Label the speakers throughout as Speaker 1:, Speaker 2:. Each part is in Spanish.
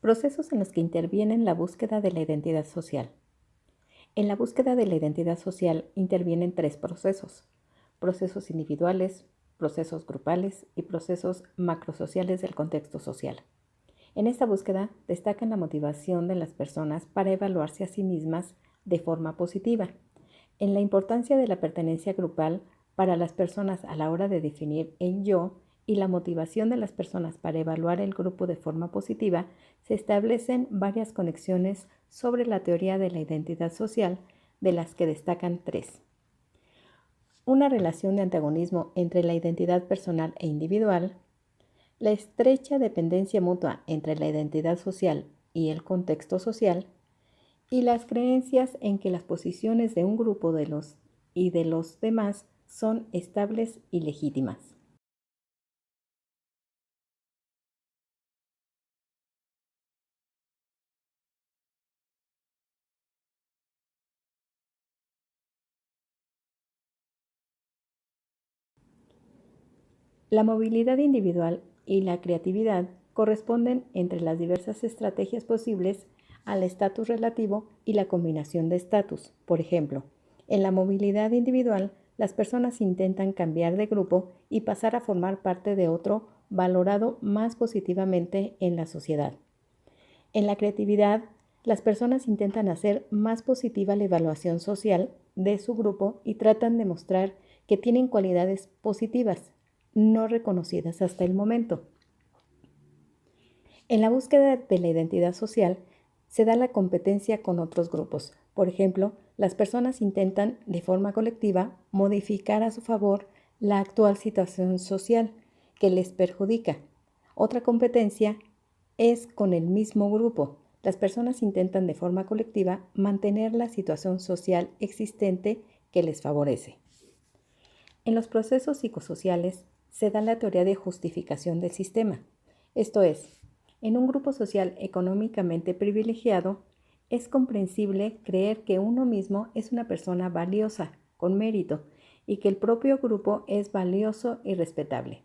Speaker 1: Procesos en los que intervienen la búsqueda de la identidad social. En la búsqueda de la identidad social intervienen tres procesos: procesos individuales, procesos grupales y procesos macrosociales del contexto social. En esta búsqueda destacan la motivación de las personas para evaluarse a sí mismas de forma positiva, en la importancia de la pertenencia grupal para las personas a la hora de definir el yo y la motivación de las personas para evaluar el grupo de forma positiva, se establecen varias conexiones sobre la teoría de la identidad social, de las que destacan tres. Una relación de antagonismo entre la identidad personal e individual, la estrecha dependencia mutua entre la identidad social y el contexto social, y las creencias en que las posiciones de un grupo de los demás son estables y legítimas. La movilidad individual y la creatividad corresponden entre las diversas estrategias posibles al estatus relativo y la combinación de estatus. Por ejemplo, en la movilidad individual, las personas intentan cambiar de grupo y pasar a formar parte de otro valorado más positivamente en la sociedad. En la creatividad, las personas intentan hacer más positiva la evaluación social de su grupo y tratan de mostrar que tienen cualidades positivas, no reconocidas hasta el momento. En la búsqueda de la identidad social se da la competencia con otros grupos. Por ejemplo, las personas intentan, de forma colectiva, modificar a su favor la actual situación social que les perjudica. Otra competencia es con el mismo grupo. Las personas intentan de forma colectiva mantener la situación social existente que les favorece. En los procesos psicosociales se da la teoría de justificación del sistema. Esto es, en un grupo social económicamente privilegiado, es comprensible creer que uno mismo es una persona valiosa, con mérito, y que el propio grupo es valioso y respetable.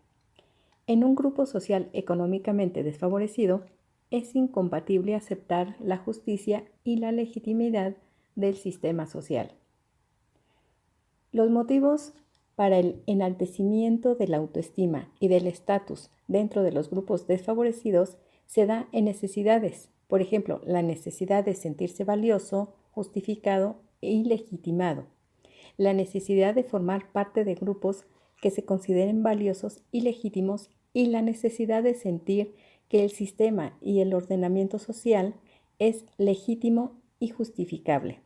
Speaker 1: En un grupo social económicamente desfavorecido, es incompatible aceptar la justicia y la legitimidad del sistema social. Los motivos para el enaltecimiento de la autoestima y del estatus dentro de los grupos desfavorecidos se da en necesidades. Por ejemplo, la necesidad de sentirse valioso, justificado y legitimado. La necesidad de formar parte de grupos que se consideren valiosos y legítimos, y la necesidad de sentir que el sistema y el ordenamiento social es legítimo y justificable.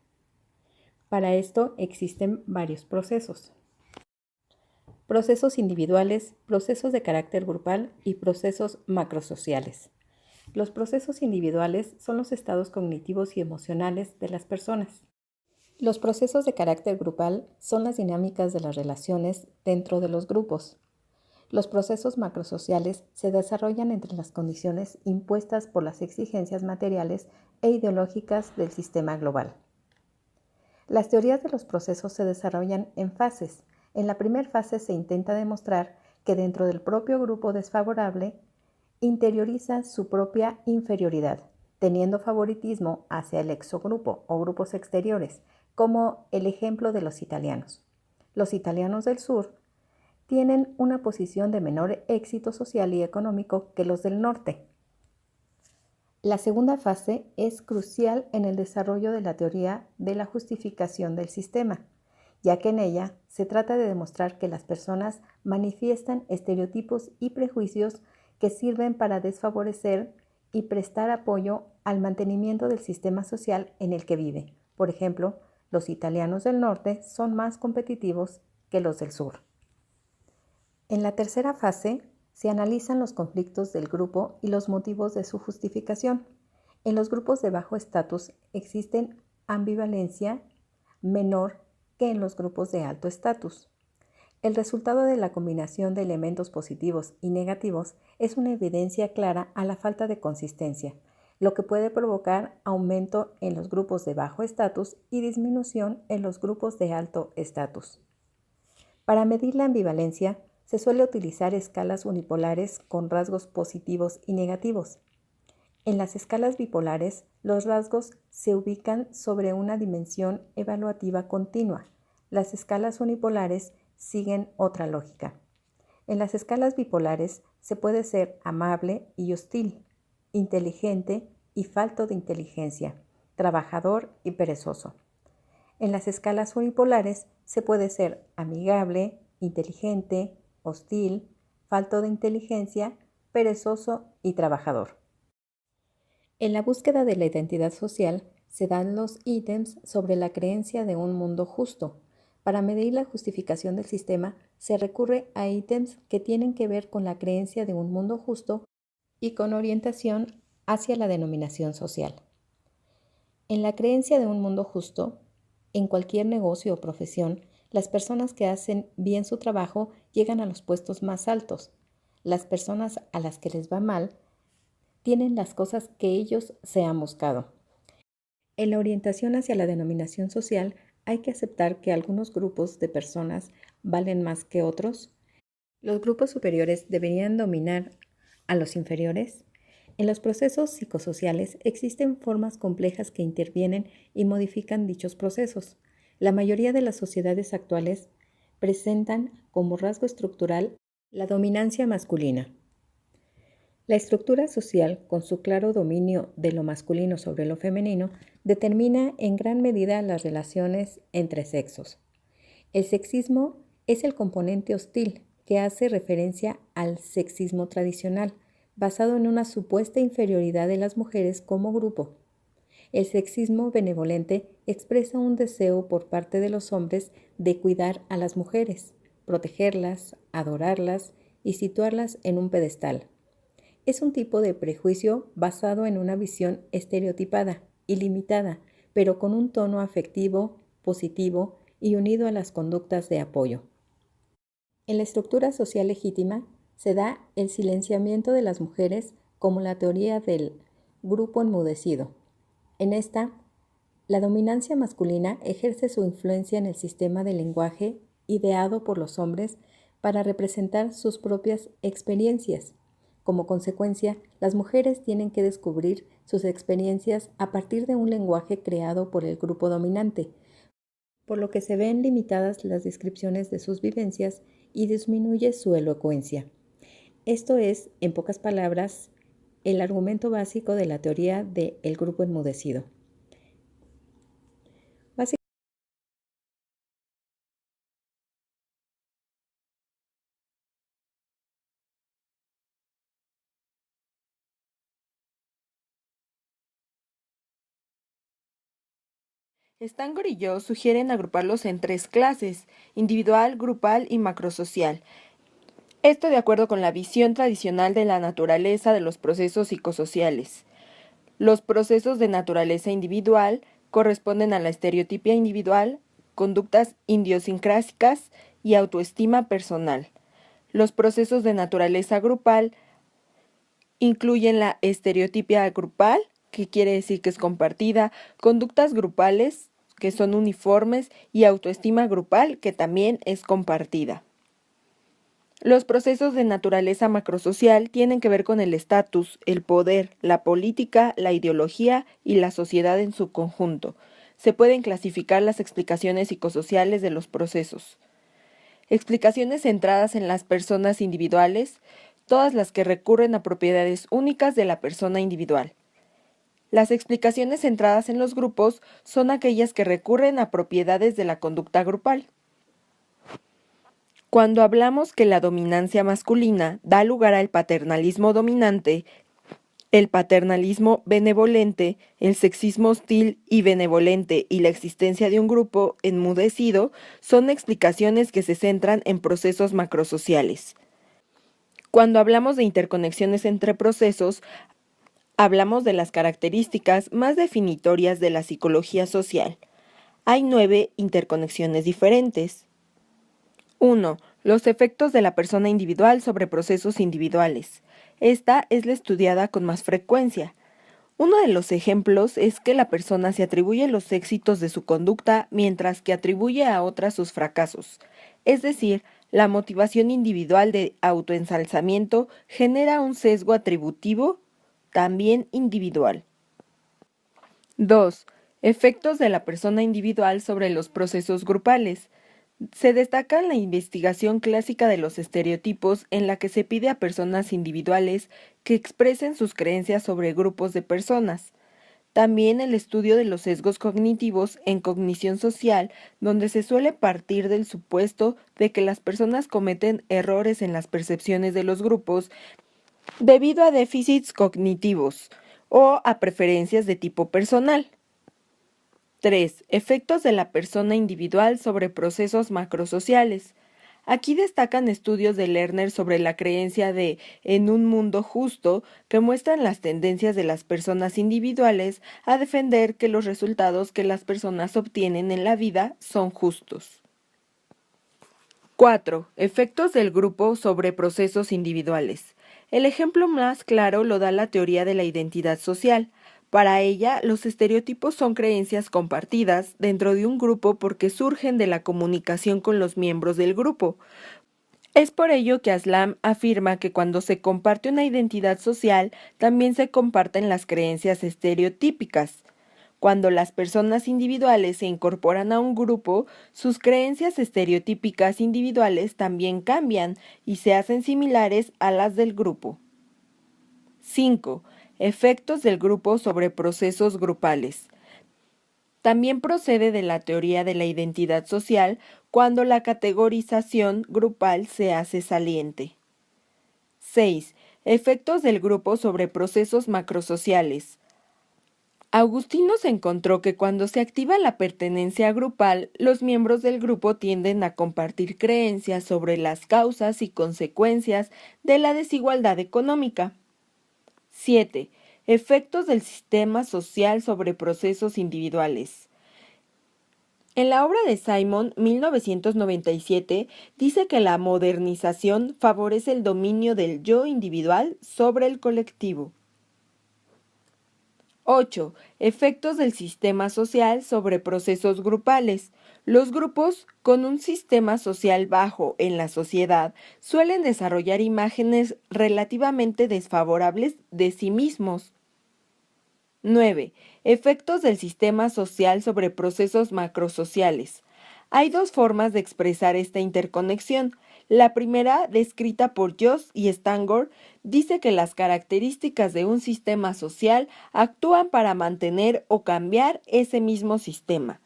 Speaker 1: Para esto existen varios procesos. Procesos individuales, procesos de carácter grupal y procesos macrosociales. Los procesos individuales son los estados cognitivos y emocionales de las personas. Los procesos de carácter grupal son las dinámicas de las relaciones dentro de los grupos. Los procesos macrosociales se desarrollan entre las condiciones impuestas por las exigencias materiales e ideológicas del sistema global. Las teorías de los procesos se desarrollan en fases. En la primera fase se intenta demostrar que dentro del propio grupo desfavorable interioriza su propia inferioridad, teniendo favoritismo hacia el exogrupo o grupos exteriores, como el ejemplo de los italianos. Los italianos del sur tienen una posición de menor éxito social y económico que los del norte. La segunda fase es crucial en el desarrollo de la teoría de la justificación del sistema, ya que en ella se trata de demostrar que las personas manifiestan estereotipos y prejuicios que sirven para desfavorecer y prestar apoyo al mantenimiento del sistema social en el que vive. Por ejemplo, los italianos del norte son más competitivos que los del sur. En la tercera fase se analizan los conflictos del grupo y los motivos de su justificación. En los grupos de bajo estatus existen ambivalencia menor que en los grupos de alto estatus. El resultado de la combinación de elementos positivos y negativos es una evidencia clara a la falta de consistencia, lo que puede provocar aumento en los grupos de bajo estatus y disminución en los grupos de alto estatus. Para medir la ambivalencia, se suele utilizar escalas unipolares con rasgos positivos y negativos. En las escalas bipolares, los rasgos se ubican sobre una dimensión evaluativa continua. Las escalas unipolares siguen otra lógica. En las escalas bipolares se puede ser amable y hostil, inteligente y falto de inteligencia, trabajador y perezoso. En las escalas unipolares se puede ser amigable, inteligente, hostil, falto de inteligencia, perezoso y trabajador. En la búsqueda de la identidad social se dan los ítems sobre la creencia de un mundo justo. Para medir la justificación del sistema se recurre a ítems que tienen que ver con la creencia de un mundo justo y con orientación hacia la denominación social. En la creencia de un mundo justo, en cualquier negocio o profesión, las personas que hacen bien su trabajo llegan a los puestos más altos. Las personas a las que les va mal tienen las cosas que ellos se han buscado. En la orientación hacia la denominación social hay que aceptar que algunos grupos de personas valen más que otros. Los grupos superiores deberían dominar a los inferiores. En los procesos psicosociales existen formas complejas que intervienen y modifican dichos procesos. La mayoría de las sociedades actuales presentan como rasgo estructural la dominancia masculina. La estructura social, con su claro dominio de lo masculino sobre lo femenino, determina en gran medida las relaciones entre sexos. El sexismo es el componente hostil que hace referencia al sexismo tradicional, basado en una supuesta inferioridad de las mujeres como grupo. El sexismo benevolente expresa un deseo por parte de los hombres de cuidar a las mujeres, protegerlas, adorarlas y situarlas en un pedestal. Es un tipo de prejuicio basado en una visión estereotipada y limitada, pero con un tono afectivo, positivo y unido a las conductas de apoyo. En la estructura social legítima se da el silenciamiento de las mujeres como la teoría del grupo enmudecido. En esta, la dominancia masculina ejerce su influencia en el sistema de lenguaje ideado por los hombres para representar sus propias experiencias. Como consecuencia, las mujeres tienen que descubrir sus experiencias a partir de un lenguaje creado por el grupo dominante, por lo que se ven limitadas las descripciones de sus vivencias y disminuye su elocuencia. Esto es, en pocas palabras, el argumento básico de la teoría del grupo enmudecido.
Speaker 2: Stan y yo sugieren agruparlos en 3 clases: individual, grupal y macrosocial. Esto de acuerdo con la visión tradicional de la naturaleza de los procesos psicosociales. Los procesos de naturaleza individual corresponden a la estereotipia individual, conductas idiosincrásicas y autoestima personal. Los procesos de naturaleza grupal incluyen la estereotipia grupal, que quiere decir que es compartida, conductas grupales, que son uniformes, y autoestima grupal, que también es compartida. Los procesos de naturaleza macrosocial tienen que ver con el estatus, el poder, la política, la ideología y la sociedad en su conjunto. Se pueden clasificar las explicaciones psicosociales de los procesos. Explicaciones centradas en las personas individuales, todas las que recurren a propiedades únicas de la persona individual. Las explicaciones centradas en los grupos son aquellas que recurren a propiedades de la conducta grupal. Cuando hablamos que la dominancia masculina da lugar al paternalismo dominante, el paternalismo benevolente, el sexismo hostil y benevolente y la existencia de un grupo enmudecido son explicaciones que se centran en procesos macrosociales. Cuando hablamos de interconexiones entre procesos, hablamos de las características más definitorias de la psicología social. Hay 9 interconexiones diferentes. 1. Los efectos de la persona individual sobre procesos individuales. Esta es la estudiada con más frecuencia. Uno de los ejemplos es que la persona se atribuye los éxitos de su conducta mientras que atribuye a otras sus fracasos. Es decir, la motivación individual de autoensalzamiento genera un sesgo atributivo también individual. 2. Efectos de la persona individual sobre los procesos grupales. Se destaca la investigación clásica de los estereotipos en la que se pide a personas individuales que expresen sus creencias sobre grupos de personas. También el estudio de los sesgos cognitivos en cognición social, donde se suele partir del supuesto de que las personas cometen errores en las percepciones de los grupos debido a déficits cognitivos o a preferencias de tipo personal. 3. Efectos de la persona individual sobre procesos macrosociales. Aquí destacan estudios de Lerner sobre la creencia de en un mundo justo que muestran las tendencias de las personas individuales a defender que los resultados que las personas obtienen en la vida son justos. 4. Efectos del grupo sobre procesos individuales. El ejemplo más claro lo da la teoría de la identidad social. Para ella, los estereotipos son creencias compartidas dentro de un grupo porque surgen de la comunicación con los miembros del grupo. Es por ello que Aslam afirma que cuando se comparte una identidad social, también se comparten las creencias estereotípicas. Cuando las personas individuales se incorporan a un grupo, sus creencias estereotípicas individuales también cambian y se hacen similares a las del grupo. 5. Efectos del grupo sobre procesos grupales. También procede de la teoría de la identidad social cuando la categorización grupal se hace saliente. 6. Efectos del grupo sobre procesos macrosociales. Agustino se encontró que cuando se activa la pertenencia grupal, los miembros del grupo tienden a compartir creencias sobre las causas y consecuencias de la desigualdad económica. 7. Efectos del sistema social sobre procesos individuales. En la obra de Simon, 1997, dice que la modernización favorece el dominio del yo individual sobre el colectivo. 8. Efectos del sistema social sobre procesos grupales. Los grupos con un sistema social bajo en la sociedad suelen desarrollar imágenes relativamente desfavorables de sí mismos. 9. Efectos del sistema social sobre procesos macrosociales. Hay dos formas de expresar esta interconexión. La primera, descrita por Joss y Stangor, dice que las características de un sistema social actúan para mantener o cambiar ese mismo sistema.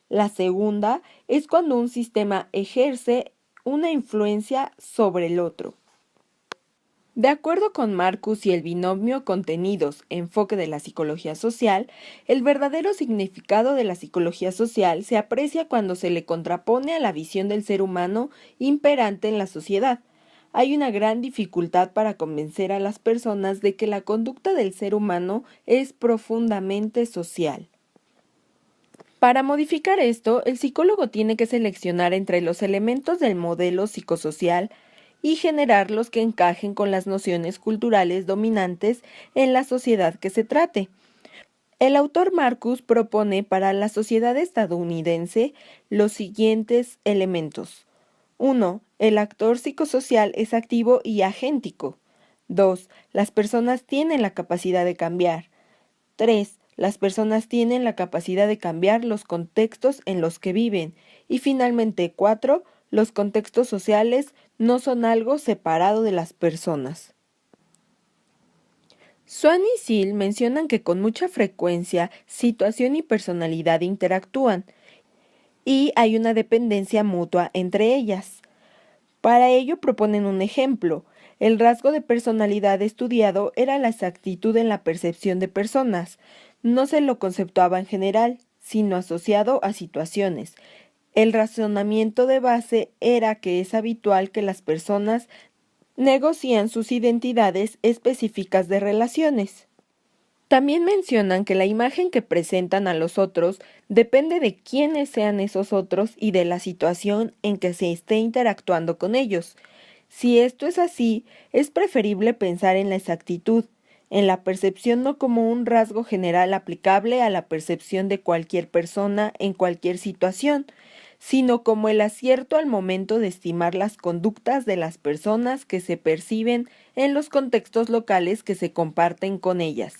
Speaker 2: La segunda es cuando un sistema ejerce una influencia sobre el otro. De acuerdo con Marcus y el binomio contenidos-enfoque de la psicología social, el verdadero significado de la psicología social se aprecia cuando se le contrapone a la visión del ser humano imperante en la sociedad. Hay una gran dificultad para convencer a las personas de que la conducta del ser humano es profundamente social. Para modificar esto, el psicólogo tiene que seleccionar entre los elementos del modelo psicosocial y generar los que encajen con las nociones culturales dominantes en la sociedad que se trate. El autor Marcus propone para la sociedad estadounidense los siguientes elementos. 1. El actor psicosocial es activo y agéntico. 2. Las personas tienen la capacidad de cambiar. 3. Las personas tienen la capacidad de cambiar los contextos en los que viven. Y finalmente, 4. Los contextos sociales no son algo separado de las personas. Swan y Seal mencionan que con mucha frecuencia situación y personalidad interactúan y hay una dependencia mutua entre ellas. Para ello proponen un ejemplo. El rasgo de personalidad estudiado era la exactitud en la percepción de personas. No se lo conceptuaba en general, sino asociado a situaciones. El razonamiento de base era que es habitual que las personas negocian sus identidades específicas de relaciones. También mencionan que la imagen que presentan a los otros depende de quiénes sean esos otros y de la situación en que se esté interactuando con ellos. Si esto es así, es preferible pensar en la exactitud, en la percepción no como un rasgo general aplicable a la percepción de cualquier persona en cualquier situación, sino como el acierto al momento de estimar las conductas de las personas que se perciben en los contextos locales que se comparten con ellas.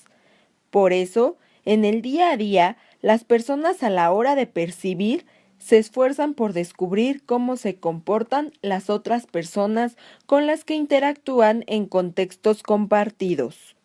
Speaker 2: Por eso, en el día a día, las personas a la hora de percibir se esfuerzan por descubrir cómo se comportan las otras personas con las que interactúan en contextos compartidos.